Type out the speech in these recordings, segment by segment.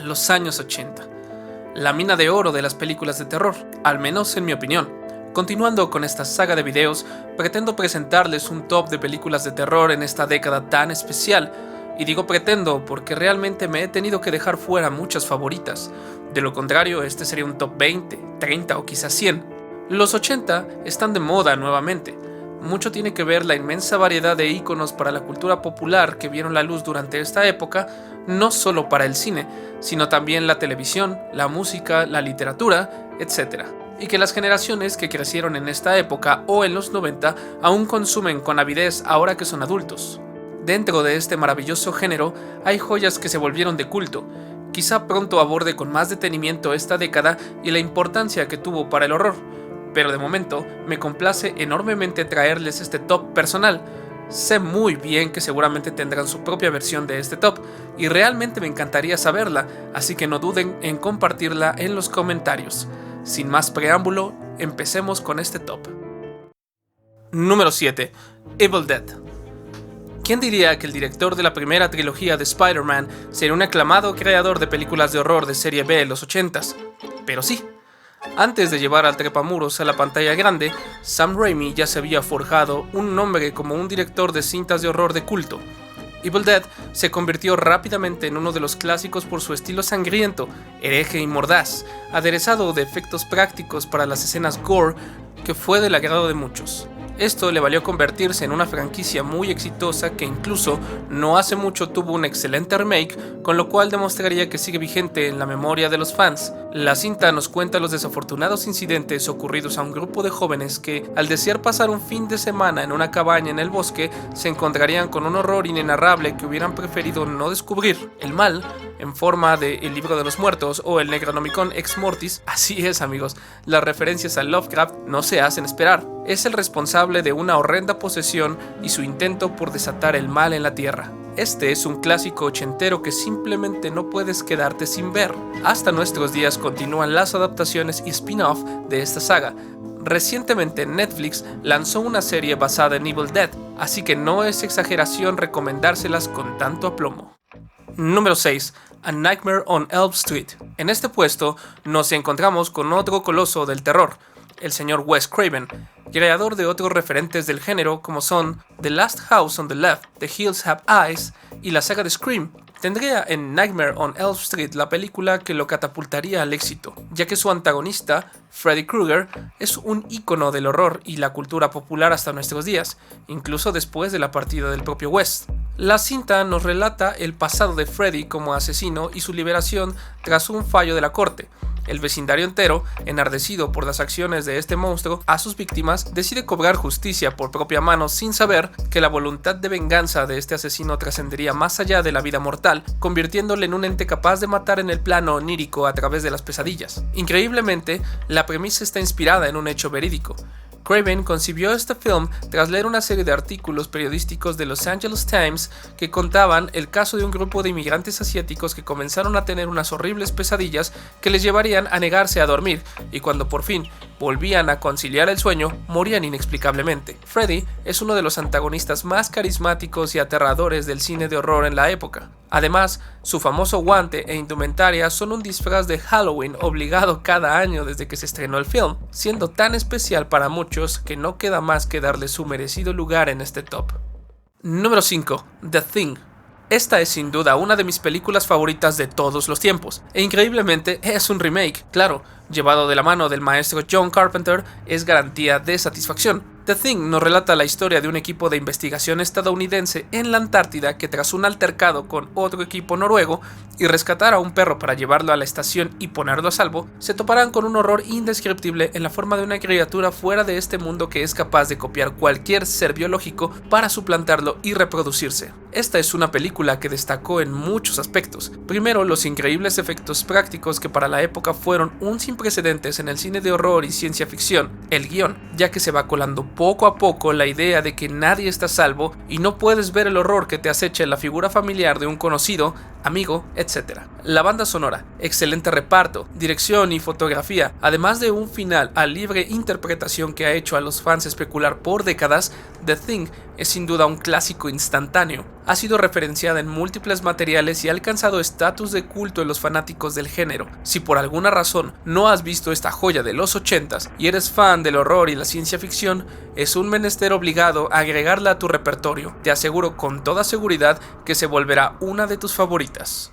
Los años 80. La mina de oro de las películas de terror, al menos en mi opinión. Continuando con esta saga de videos, pretendo presentarles un top de películas de terror en esta década tan especial. Y digo pretendo porque realmente me he tenido que dejar fuera muchas favoritas. De lo contrario, este sería un top 20, 30 o quizás 100. Los 80 están de moda nuevamente. Mucho tiene que ver la inmensa variedad de íconos para la cultura popular que vieron la luz durante esta época, no solo para el cine, sino también la televisión, la música, la literatura, etc. Y que las generaciones que crecieron en esta época o en los 90 aún consumen con avidez ahora que son adultos. Dentro de este maravilloso género hay joyas que se volvieron de culto. Quizá pronto aborde con más detenimiento esta década y la importancia que tuvo para el horror. Pero de momento me complace enormemente traerles este top personal. Sé muy bien que seguramente tendrán su propia versión de este top y realmente me encantaría saberla, así que no duden en compartirla en los comentarios. Sin más preámbulo, empecemos con este top. Número 7. Evil Dead. ¿Quién diría que el director de la primera trilogía de Spider-Man sería un aclamado creador de películas de horror de serie B en los 80s? Pero sí. Antes de llevar al trepamuros a la pantalla grande, Sam Raimi ya se había forjado un nombre como un director de cintas de horror de culto. Evil Dead se convirtió rápidamente en uno de los clásicos por su estilo sangriento, hereje y mordaz, aderezado de efectos prácticos para las escenas gore que fue del agrado de muchos. Esto le valió convertirse en una franquicia muy exitosa que incluso no hace mucho tuvo un excelente remake, con lo cual demostraría que sigue vigente en la memoria de los fans. La cinta nos cuenta los desafortunados incidentes ocurridos a un grupo de jóvenes que, al desear pasar un fin de semana en una cabaña en el bosque, se encontrarían con un horror inenarrable que hubieran preferido no descubrir. El mal, en forma de El Libro de los Muertos o el Necronomicon Ex Mortis, así es amigos, las referencias a Lovecraft no se hacen esperar. Es el responsable de una horrenda posesión y su intento por desatar el mal en la tierra. Este es un clásico ochentero que simplemente no puedes quedarte sin ver. Hasta nuestros días continúan las adaptaciones y spin-off de esta saga. Recientemente Netflix lanzó una serie basada en Evil Dead, así que no es exageración recomendárselas con tanto aplomo. Número 6. A Nightmare on Elm Street. En este puesto nos encontramos con otro coloso del terror, el señor Wes Craven, creador de otros referentes del género como son The Last House on the Left, The Hills Have Eyes y la saga de Scream. Tendría en Nightmare on Elm Street la película que lo catapultaría al éxito, ya que su antagonista, Freddy Krueger, es un ícono del horror y la cultura popular hasta nuestros días, incluso después de la partida del propio Wes. La cinta nos relata el pasado de Freddy como asesino y su liberación tras un fallo de la corte. El vecindario entero, enardecido por las acciones de este monstruo a sus víctimas, decide cobrar justicia por propia mano sin saber que la voluntad de venganza de este asesino trascendería más allá de la vida mortal, convirtiéndole en un ente capaz de matar en el plano onírico a través de las pesadillas. Increíblemente, la premisa está inspirada en un hecho verídico. Craven concibió este film tras leer una serie de artículos periodísticos de Los Angeles Times que contaban el caso de un grupo de inmigrantes asiáticos que comenzaron a tener unas horribles pesadillas que les llevarían a negarse a dormir y cuando por fin volvían a conciliar el sueño, morían inexplicablemente. Freddy es uno de los antagonistas más carismáticos y aterradores del cine de horror en la época. Además, su famoso guante e indumentaria son un disfraz de Halloween obligado cada año desde que se estrenó el film, siendo tan especial para muchos que no queda más que darle su merecido lugar en este top. Número 5. The Thing. Esta es sin duda una de mis películas favoritas de todos los tiempos, e increíblemente es un remake, claro, llevado de la mano del maestro John Carpenter, es garantía de satisfacción. The Thing nos relata la historia de un equipo de investigación estadounidense en la Antártida que tras un altercado con otro equipo noruego y rescatar a un perro para llevarlo a la estación y ponerlo a salvo, se toparán con un horror indescriptible en la forma de una criatura fuera de este mundo que es capaz de copiar cualquier ser biológico para suplantarlo y reproducirse. Esta es una película que destacó en muchos aspectos. Primero, los increíbles efectos prácticos que para la época fueron un sin precedentes en el cine de horror y ciencia ficción. El guión, ya que se va colando poco a poco la idea de que nadie está a salvo y no puedes ver el horror que te acecha en la figura familiar de un conocido amigo, etc. La banda sonora, excelente reparto, dirección y fotografía, además de un final a libre interpretación que ha hecho a los fans especular por décadas, The Thing es sin duda un clásico instantáneo. Ha sido referenciada en múltiples materiales y ha alcanzado estatus de culto en los fanáticos del género. Si por alguna razón no has visto esta joya de los 80s y eres fan del horror y la ciencia ficción, es un menester obligado agregarla a tu repertorio. Te aseguro con toda seguridad que se volverá una de tus favoritas.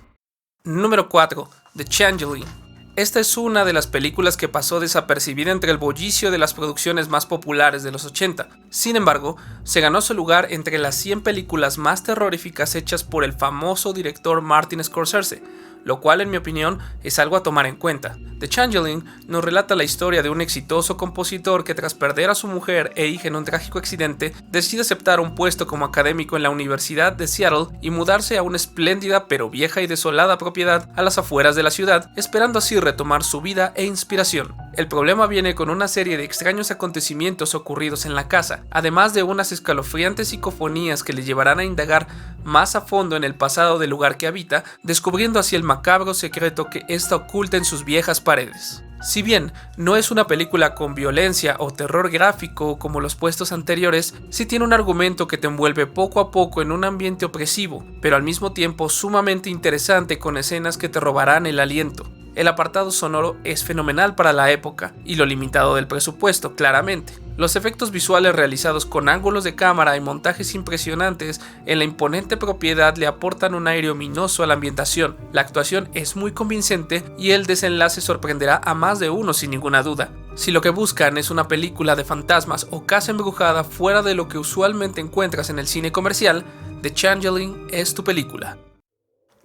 Número 4. The Changeling. Esta es una de las películas que pasó desapercibida entre el bullicio de las producciones más populares de los 80. Sin embargo, se ganó su lugar entre las 100 películas más terroríficas hechas por el famoso director Martin Scorsese, lo cual en mi opinión es algo a tomar en cuenta. The Changeling nos relata la historia de un exitoso compositor que tras perder a su mujer e hija en un trágico accidente, decide aceptar un puesto como académico en la Universidad de Seattle y mudarse a una espléndida pero vieja y desolada propiedad a las afueras de la ciudad, esperando así retomar su vida e inspiración. El problema viene con una serie de extraños acontecimientos ocurridos en la casa, además de unas escalofriantes psicofonías que le llevarán a indagar más a fondo en el pasado del lugar que habita, descubriendo así el macabro secreto que ésta oculta en sus viejas paredes. Si bien no es una película con violencia o terror gráfico como los puestos anteriores, sí tiene un argumento que te envuelve poco a poco en un ambiente opresivo, pero al mismo tiempo sumamente interesante con escenas que te robarán el aliento. El apartado sonoro es fenomenal para la época y lo limitado del presupuesto, claramente. Los efectos visuales realizados con ángulos de cámara y montajes impresionantes en la imponente propiedad le aportan un aire ominoso a la ambientación. La actuación es muy convincente y el desenlace sorprenderá a más de uno sin ninguna duda. Si lo que buscan es una película de fantasmas o casa embrujada fuera de lo que usualmente encuentras en el cine comercial, The Changeling es tu película.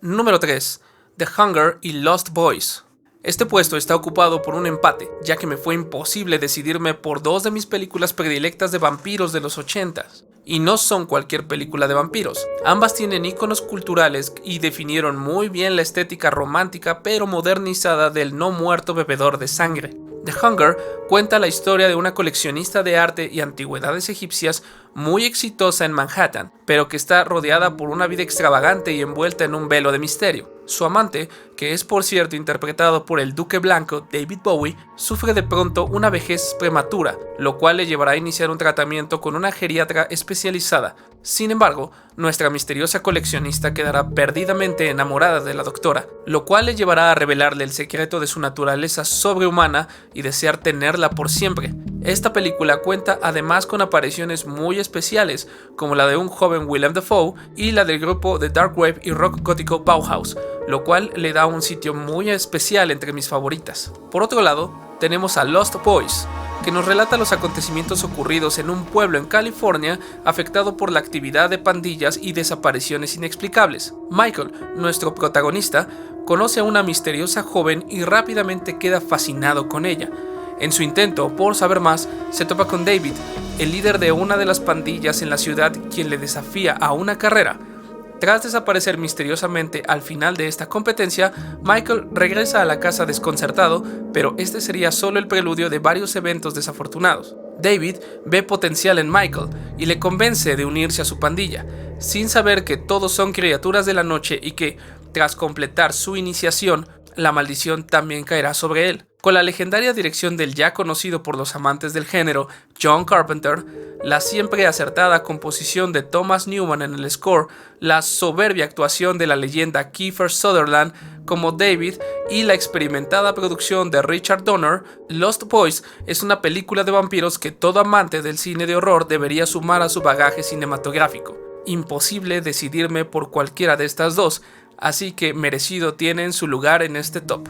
Número 3. The Hunger y Lost Boys. Este puesto está ocupado por un empate, ya que me fue imposible decidirme por dos de mis películas predilectas de vampiros de los 80s. Y no son cualquier película de vampiros. Ambas tienen íconos culturales y definieron muy bien la estética romántica pero modernizada del no muerto bebedor de sangre. The Hunger cuenta la historia de una coleccionista de arte y antigüedades egipcias muy exitosa en Manhattan, pero que está rodeada por una vida extravagante y envuelta en un velo de misterio. Su amante, que es por cierto interpretado por el Duque Blanco David Bowie, sufre de pronto una vejez prematura, lo cual le llevará a iniciar un tratamiento con una geriatra especializada. Sin embargo, nuestra misteriosa coleccionista quedará perdidamente enamorada de la doctora, lo cual le llevará a revelarle el secreto de su naturaleza sobrehumana y desear tenerla por siempre. Esta película cuenta además con apariciones muy especiales, como la de un joven Willem Dafoe y la del grupo de dark wave y rock gótico Bauhaus, lo cual le da un sitio muy especial entre mis favoritas. Por otro lado, tenemos a Lost Boys, que nos relata los acontecimientos ocurridos en un pueblo en California afectado por la actividad de pandillas y desapariciones inexplicables. Michael, nuestro protagonista, conoce a una misteriosa joven y rápidamente queda fascinado con ella. En su intento por saber más, se topa con David, el líder de una de las pandillas en la ciudad, quien le desafía a una carrera. Tras desaparecer misteriosamente al final de esta competencia, Michael regresa a la casa desconcertado, pero este sería solo el preludio de varios eventos desafortunados. David ve potencial en Michael y le convence de unirse a su pandilla, sin saber que todos son criaturas de la noche y que, tras completar su iniciación, la maldición también caerá sobre él. Con la legendaria dirección del ya conocido por los amantes del género John Carpenter, la siempre acertada composición de Thomas Newman en el score, la soberbia actuación de la leyenda Kiefer Sutherland como David y la experimentada producción de Richard Donner, Lost Boys es una película de vampiros que todo amante del cine de horror debería sumar a su bagaje cinematográfico. Imposible decidirme por cualquiera de estas dos, así que merecido tienen su lugar en este top.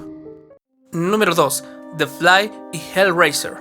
Número 2. The Fly y Hellraiser.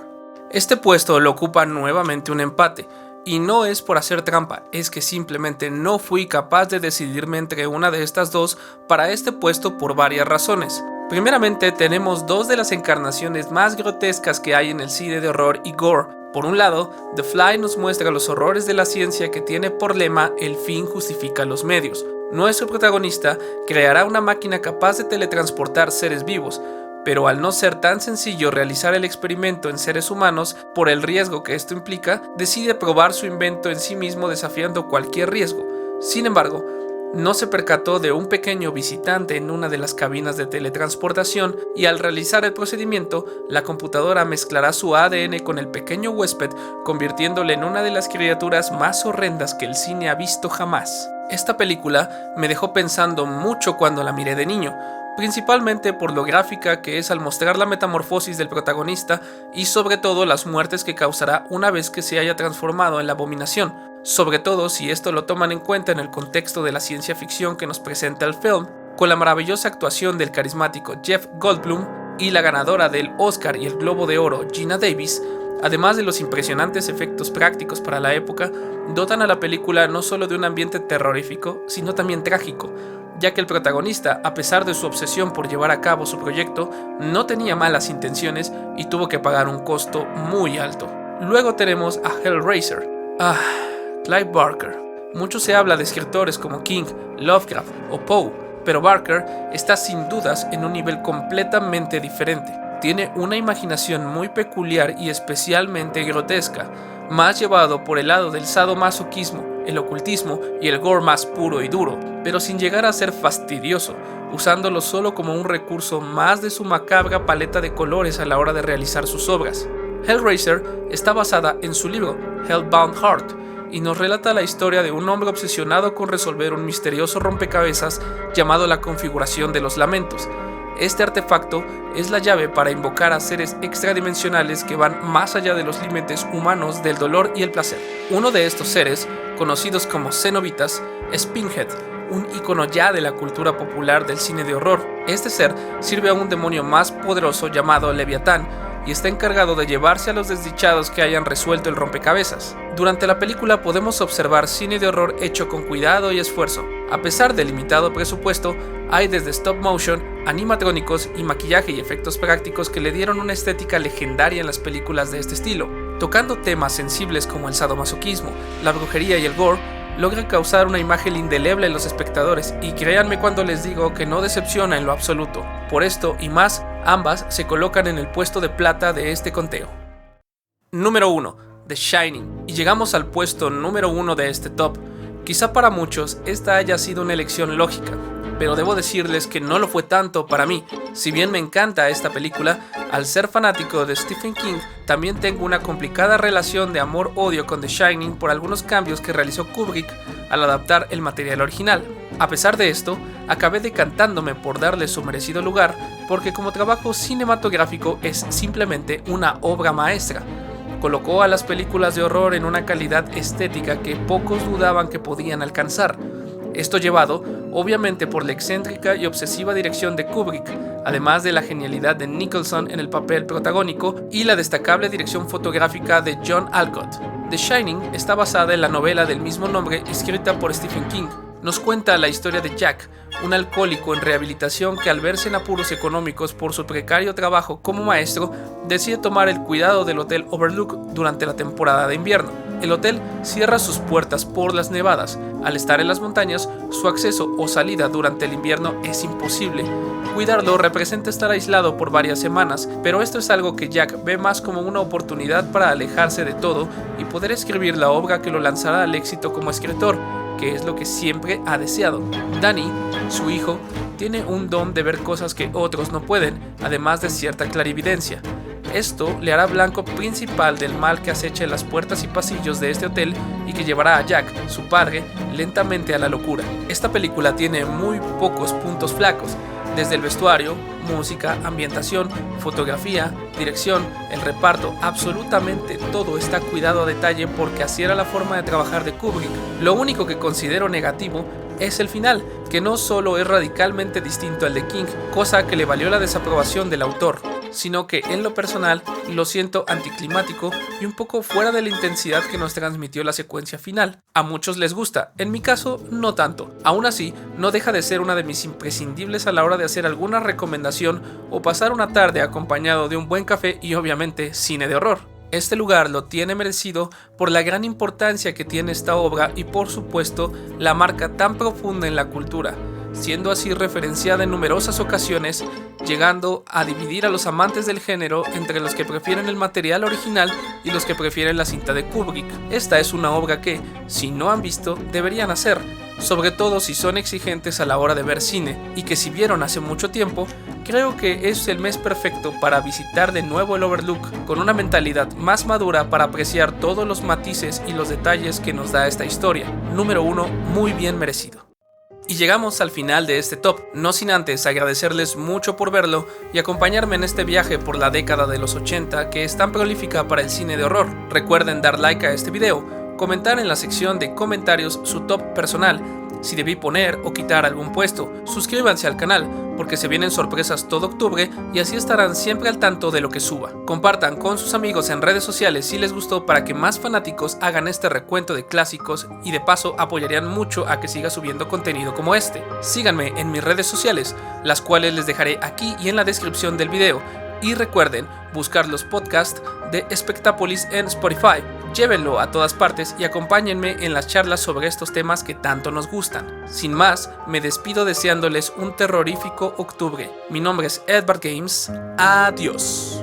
Este puesto lo ocupa nuevamente un empate, y no es por hacer trampa, es que simplemente no fui capaz de decidirme entre una de estas dos para este puesto por varias razones. Primeramente, tenemos dos de las encarnaciones más grotescas que hay en el cine de horror y gore. Por un lado, The Fly nos muestra los horrores de la ciencia que tiene por lema "el fin justifica los medios". Nuestro protagonista creará una máquina capaz de teletransportar seres vivos, pero al no ser tan sencillo realizar el experimento en seres humanos por el riesgo que esto implica, decide probar su invento en sí mismo desafiando cualquier riesgo. Sin embargo, no se percató de un pequeño visitante en una de las cabinas de teletransportación y al realizar el procedimiento, la computadora mezclará su ADN con el pequeño huésped, convirtiéndole en una de las criaturas más horrendas que el cine ha visto jamás. Esta película me dejó pensando mucho cuando la miré de niño, principalmente por lo gráfica que es al mostrar la metamorfosis del protagonista y sobre todo las muertes que causará una vez que se haya transformado en la abominación, sobre todo si esto lo toman en cuenta en el contexto de la ciencia ficción que nos presenta el film, con la maravillosa actuación del carismático Jeff Goldblum y la ganadora del Oscar y el Globo de Oro Geena Davis. Además de los impresionantes efectos prácticos para la época, dotan a la película no solo de un ambiente terrorífico, sino también trágico, ya que el protagonista, a pesar de su obsesión por llevar a cabo su proyecto, no tenía malas intenciones y tuvo que pagar un costo muy alto. Luego tenemos a Hellraiser. Clive Barker. Mucho se habla de escritores como King, Lovecraft o Poe, pero Barker está sin dudas en un nivel completamente diferente. Tiene una imaginación muy peculiar y especialmente grotesca, más llevado por el lado del sadomasoquismo, el ocultismo y el gore más puro y duro, pero sin llegar a ser fastidioso, usándolo solo como un recurso más de su macabra paleta de colores a la hora de realizar sus obras. Hellraiser está basada en su libro Hellbound Heart y nos relata la historia de un hombre obsesionado con resolver un misterioso rompecabezas llamado la Configuración de los Lamentos. Este artefacto es la llave para invocar a seres extradimensionales que van más allá de los límites humanos del dolor y el placer. Uno de estos seres, conocidos como cenobitas, es Pinhead, un icono ya de la cultura popular del cine de horror. Este ser sirve a un demonio más poderoso llamado Leviatán y está encargado de llevarse a los desdichados que hayan resuelto el rompecabezas. Durante la película podemos observar cine de horror hecho con cuidado y esfuerzo. A pesar del limitado presupuesto, hay desde stop motion, animatrónicos y maquillaje y efectos prácticos que le dieron una estética legendaria en las películas de este estilo. Tocando temas sensibles como el sadomasoquismo, la brujería y el gore, logra causar una imagen indeleble en los espectadores y créanme cuando les digo que no decepciona en lo absoluto. Por esto y más, ambas se colocan en el puesto de plata de este conteo. Número 1. The Shining. Y llegamos al puesto número 1 de este top. Quizá para muchos esta haya sido una elección lógica, pero debo decirles que no lo fue tanto para mí. Si bien me encanta esta película, al ser fanático de Stephen King, también tengo una complicada relación de amor-odio con The Shining por algunos cambios que realizó Kubrick al adaptar el material original. A pesar de esto, acabé decantándome por darle su merecido lugar, porque como trabajo cinematográfico es simplemente una obra maestra. Colocó a las películas de horror en una calidad estética que pocos dudaban que podían alcanzar. Esto llevado, obviamente, por la excéntrica y obsesiva dirección de Kubrick, además de la genialidad de Nicholson en el papel protagónico y la destacable dirección fotográfica de John Alcott. The Shining está basada en la novela del mismo nombre escrita por Stephen King. Nos cuenta la historia de Jack, un alcohólico en rehabilitación que al verse en apuros económicos por su precario trabajo como maestro, decide tomar el cuidado del Hotel Overlook durante la temporada de invierno. El hotel cierra sus puertas por las nevadas. Al estar en las montañas, su acceso o salida durante el invierno es imposible. Cuidarlo representa estar aislado por varias semanas, pero esto es algo que Jack ve más como una oportunidad para alejarse de todo y poder escribir la obra que lo lanzará al éxito como escritor, que es lo que siempre ha deseado. Danny, su hijo, tiene un don de ver cosas que otros no pueden, además de cierta clarividencia. Esto le hará blanco principal del mal que acecha en las puertas y pasillos de este hotel y que llevará a Jack, su padre, lentamente a la locura. Esta película tiene muy pocos puntos flacos, desde el vestuario, música, ambientación, fotografía, dirección, el reparto, absolutamente todo está cuidado a detalle porque así era la forma de trabajar de Kubrick. Lo único que considero negativo es el final, que no solo es radicalmente distinto al de King, cosa que le valió la desaprobación del autor, sino que en lo personal lo siento anticlimático y un poco fuera de la intensidad que nos transmitió la secuencia final. A muchos les gusta, en mi caso no tanto. Aún así, no deja de ser una de mis imprescindibles a la hora de hacer alguna recomendación o pasar una tarde acompañado de un buen café y obviamente cine de horror. Este lugar lo tiene merecido por la gran importancia que tiene esta obra y por supuesto la marca tan profunda en la cultura, siendo así referenciada en numerosas ocasiones, llegando a dividir a los amantes del género entre los que prefieren el material original y los que prefieren la cinta de Kubrick. Esta es una obra que, si no han visto, deberían hacer. sobre todo si son exigentes a la hora de ver cine y que si vieron hace mucho tiempo, creo que es el mes perfecto para visitar de nuevo el Overlook con una mentalidad más madura para apreciar todos los matices y los detalles que nos da esta historia. Número 1, muy bien merecido. Y llegamos al final de este top, no sin antes agradecerles mucho por verlo y acompañarme en este viaje por la década de los 80 que es tan prolífica para el cine de horror. Recuerden dar like a este video, comentar en la sección de comentarios su top personal, si debí poner o quitar algún puesto, suscríbanse al canal porque se vienen sorpresas todo octubre y así estarán siempre al tanto de lo que suba. Compartan con sus amigos en redes sociales si les gustó para que más fanáticos hagan este recuento de clásicos y de paso apoyarían mucho a que siga subiendo contenido como este. Síganme en mis redes sociales, las cuales les dejaré aquí y en la descripción del video. Y recuerden buscar los podcasts de Spectapolis en Spotify. Llévenlo a todas partes y acompáñenme en las charlas sobre estos temas que tanto nos gustan. Sin más, me despido deseándoles un terrorífico octubre. Mi nombre es Edward Games. Adiós.